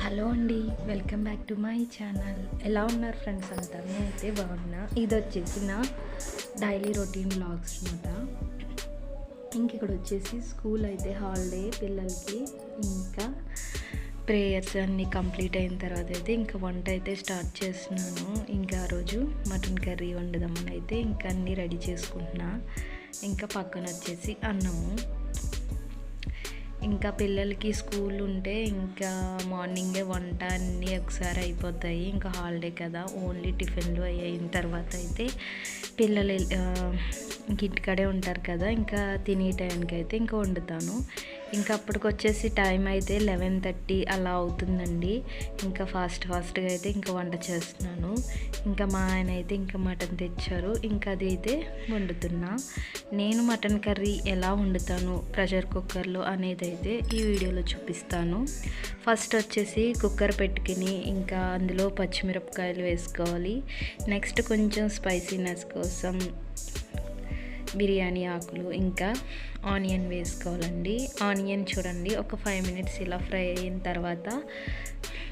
Hello అండి, welcome back to my channel. ఎలా ఉన్నారు ఫ్రెండ్స్ అంతా? నేనైతే బాగున్నా. ఇది వచ్చేసి నా డైలీ రొటీన్ వ్లాగ్స్ అనమాట. ఇక్కడ వచ్చేసి స్కూల్ అయితే హాలిడే పిల్లలకి. ఇంకా ప్రేయర్స్ అన్నీ కంప్లీట్ అయిన తర్వాత అయితే ఇంకా వంట అయితే స్టార్ట్ చేస్తున్నాను. ఇంకా ఆ రోజు మటన్ కర్రీ వండుదామని అయితే ఇంకా అన్నీ రెడీ చేసుకుంటున్నా. ఇంకా పక్కన వచ్చేసి అన్నము. ఇంకా పిల్లలకి స్కూల్ ఉంటే ఇంకా మార్నింగే వంట అన్నీ ఒకసారి అయిపోతాయి. ఇంకా హాలిడే కదా, ఓన్లీ టిఫిన్లు అయిన తర్వాత అయితే పిల్లలు ఇంటికాడే ఉంటారు కదా, ఇంకా తినే టైంకి అయితే ఇంకా వండుతాను. ఇంకా అప్పటికి వచ్చేసి టైం అయితే 11:30 అలా అవుతుందండి. ఇంకా ఫాస్ట్గా అయితే ఇంకా వంట చేస్తున్నాను. ఇంకా మా ఆయన అయితే ఇంకా మటన్ తెచ్చారు. ఇంకా అది అయితే వండుతున్నా. నేను మటన్ కర్రీ ఎలా వండుతాను ప్రెషర్ కుక్కర్లో అనేది అయితే ఈ వీడియోలో చూపిస్తాను. ఫస్ట్ వచ్చేసి కుక్కర్ పెట్టుకుని ఇంకా అందులో పచ్చిమిరపకాయలు వేసుకోవాలి. నెక్స్ట్ కొంచెం స్పైసీనెస్ కోసం బిర్యానీ ఆకులు ఇంకా ఆనియన్ వేసుకోవాలండి. ఆనియన్ చూడండి ఒక 5 minutes ఇలా ఫ్రై అయిన తర్వాత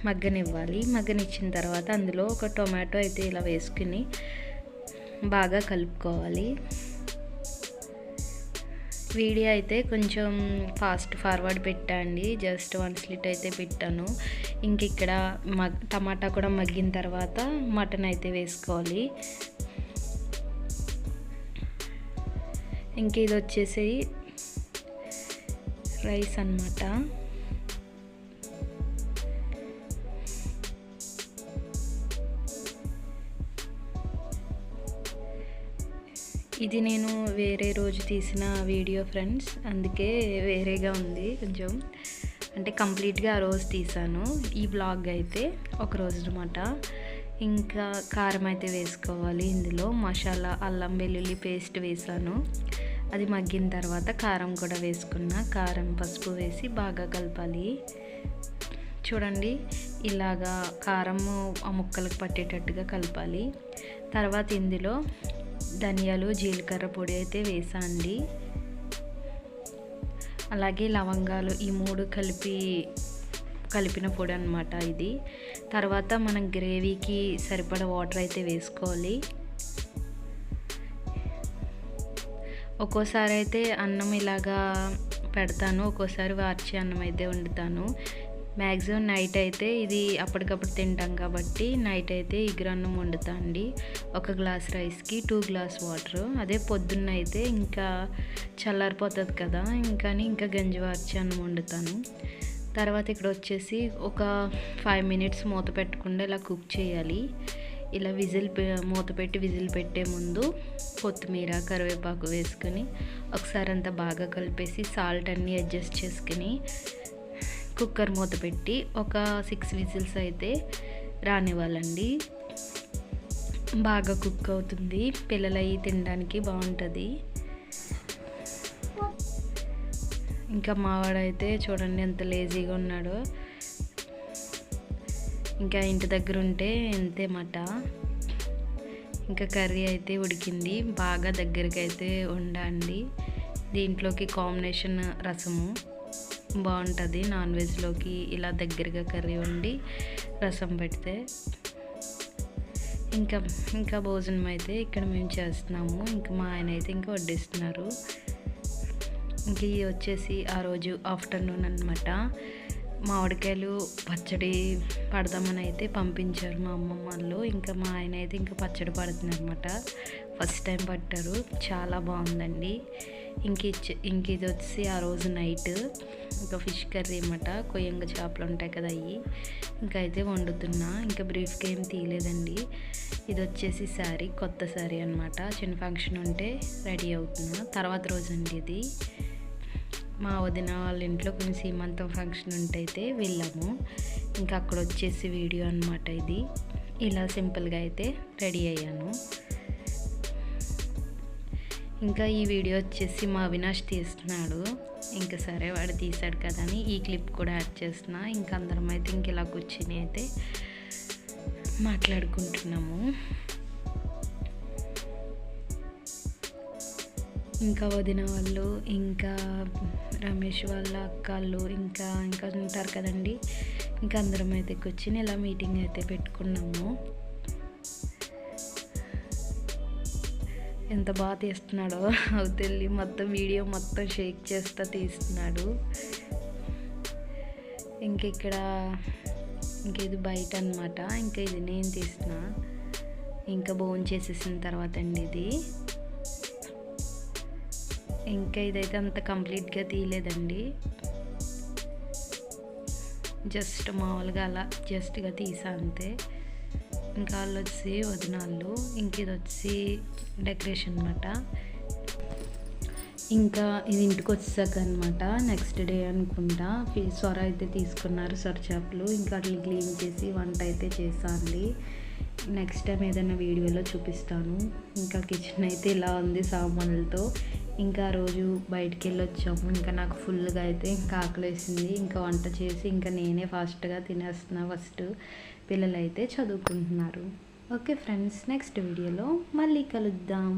మగ్గనివ్వాలి. మగ్గనిచ్చిన తర్వాత అందులో ఒక టొమాటో అయితే ఇలా వేసుకుని బాగా కలుపుకోవాలి. వీడియో అయితే కొంచెం ఫార్వర్డ్ పెట్టండి, జస్ట్ 1 స్లిట్ అయితే పెట్టాను. ఇక్కడ టమాటా కూడా మగ్గిన తర్వాత మటన్ అయితే వేసుకోవాలి. ఇది వచ్చేసి రైస్ అన్నమాట. ఇది నేను వేరే రోజు తీసిన వీడియో ఫ్రెండ్స్, అందుకే వేరేగా ఉంది కొంచెం. అంటే కంప్లీట్గా ఆ రోజు తీసాను. ఈ బ్లాగ్ అయితే ఒక రోజు అనమాట. ఇంకా కారం అయితే వేసుకోవాలి. ఇందులో మసాలా అల్లం వెల్లుల్లి పేస్ట్ వేసాను. అది మగ్గిన తర్వాత కారం కూడా వేసుకున్నా. కారం పసుపు వేసి బాగా కలపాలి. చూడండి ఇలాగా కారము ఆ ముక్కలకు పట్టేటట్టుగా కలపాలి. తర్వాత ఇందులో ధనియాలు జీలకర్ర పొడి అయితే వేసాండి. అలాగే లవంగాలు, ఈ 3 కలిపిన పొడి అన్నమాట ఇది. తర్వాత మనం గ్రేవీకి సరిపడా వాటర్ అయితే వేసుకోవాలి. ఒక్కోసారి అయితే అన్నం ఇలాగా పెడతాను, ఒక్కోసారి వార్చి అన్నం అయితే వండుతాను. మ్యాక్సిమం నైట్ అయితే ఇది అప్పటికప్పుడు తింటాం కాబట్టి నైట్ అయితే ఇగురన్నం వండుతా అండి. 1 గ్లాస్ రైస్కి 2 గ్లాస్ వాటర్. అదే పొద్దున్న అయితే ఇంకా చల్లారిపోతుంది కదా, ఇంకా గంజి వార్చి అన్నం వండుతాను. తర్వాత ఇక్కడ వచ్చేసి ఒక 5 minutes మూత పెట్టకుండా ఇలా కుక్ చేయాలి. ఇలా మూత పెట్టి విజిల్ పెట్టే ముందు కొత్తిమీర కరివేపాకు వేసుకొని ఒకసారి అంతా బాగా కలిపేసి సాల్ట్ అన్నీ అడ్జస్ట్ చేసుకుని కుక్కర్ మూత పెట్టి ఒక 6 విజిల్స్ అయితే రానివ్వాలండి. బాగా కుక్ అవుతుంది, పిల్లలవి తినడానికి బాగుంటుంది. ఇంకా మావాడైతే చూడండి ఎంత లేజీగా ఉన్నాడో. ఇంటి దగ్గర ఉంటే ఎంతే మాట. కర్రీ అయితే ఉడికింది, బాగా దగ్గరికి అయితే వండండి. దీంట్లోకి కాంబినేషన్ రసము బాగుంటుంది. నాన్ వెజ్లోకి ఇలా దగ్గరగా కర్రీ వండి రసం పెడితే ఇంకా భోజనం అయితే ఇక్కడ మేము చేస్తున్నాము. మా ఆయన అయితే ఇంకా వడ్డిస్తున్నారు. ఇది వచ్చేసి ఆ రోజు ఆఫ్టర్నూన్ అన్నమాట. మామిడికాయలు పచ్చడి పడదామని అయితే పంపించారు మా అమ్మమ్మ వాళ్ళు. మా ఆయన అయితే ఇంకా పచ్చడి పడుతున్నారు అనమాట. ఫస్ట్ టైం పట్టారు, చాలా బాగుందండి. ఇది వచ్చి ఆ రోజు నైట్ ఫిష్ కర్రీ అన్నమాట. కొయ్యంగ చేపలు ఉంటాయి కదా, అవి అయితే వండుతున్నా. బ్రీఫ్గా ఏం తీయలేదండి. ఇది వచ్చేసి శారీ, కొత్త శారీ అనమాట. చిన్న ఫంక్షన్ ఉంటే రెడీ అవుతున్నా. తర్వాత రోజు అండి ఇది. మా వదిన వాళ్ళ ఇంట్లో కొంచెం సీమంతం ఫంక్షన్ ఉంటే అయితే వెళ్ళాము. అక్కడ వచ్చేసి వీడియో అనమాట ఇది. ఇలా సింపుల్గా అయితే రెడీ అయ్యాను. ఈ వీడియో వచ్చేసి మా అవినాష్ తీస్తున్నాడు. సరే వాడు తీసాడు కదా అని ఈ క్లిప్ కూడా యాడ్ చేస్తున్నా. అందరం అయితే ఇలా కూర్చుని అయితే మాట్లాడుకుంటున్నాము. వదిన వాళ్ళు రమేష్ వాళ్ళ అక్కళ్ళు ఇంకా ఉంటారు కదండి. ఇంకా అందరం అయితే కూర్చుని ఇలా మీటింగ్ అయితే పెట్టుకున్నాము. ఎంత బాగా తీస్తున్నాడో అవతెళ్ళి మొత్తం వీడియో మొత్తం షేక్ చేస్తా తీస్తున్నాడు. ఇంక ఇది బయట అనమాట. ఇంకా ఇది నేను తీసిన, ఇంకా భోజనం చేసేసిన తర్వాత అండి ఇది. ఇంకా ఇదైతే అంత కంప్లీట్గా తీయలేదండి, జస్ట్ మామూలుగా అలా జస్ట్గా తీసా అంతే. ఇంకా వాళ్ళు వచ్చి వదినాళ్ళు, ఇంక ఇది వచ్చి డెకరేషన్ అనమాట. ఇంకా ఇది ఇంటికి వచ్చేసాక అనమాట, నెక్స్ట్ డే అనుకుంటా సొర అయితే తీసుకున్నారు, సొర చేపలు. ఇంకా అట్లా క్లీన్ చేసి వంట అయితే చేసాండి. నెక్స్ట్ టైం ఏదైనా వీడియోలో చూపిస్తాను. ఇంకా కిచెన్ అయితే ఇలా ఉంది సామాన్లతో. ఇంకా రోజు బయటికి వెళ్ళి వచ్చాము. ఇంకా నాకు ఫుల్గా అయితే ఇంకా ఆకలి వేసింది. ఇంకా వంట చేసి ఇంకా నేనే ఫాస్ట్గా తినేస్తున్నా ఫస్ట్. పిల్లలు అయితే చదువుకుంటున్నారు. ఓకే ఫ్రెండ్స్, నెక్స్ట్ వీడియోలో మళ్ళీ కలుద్దాం.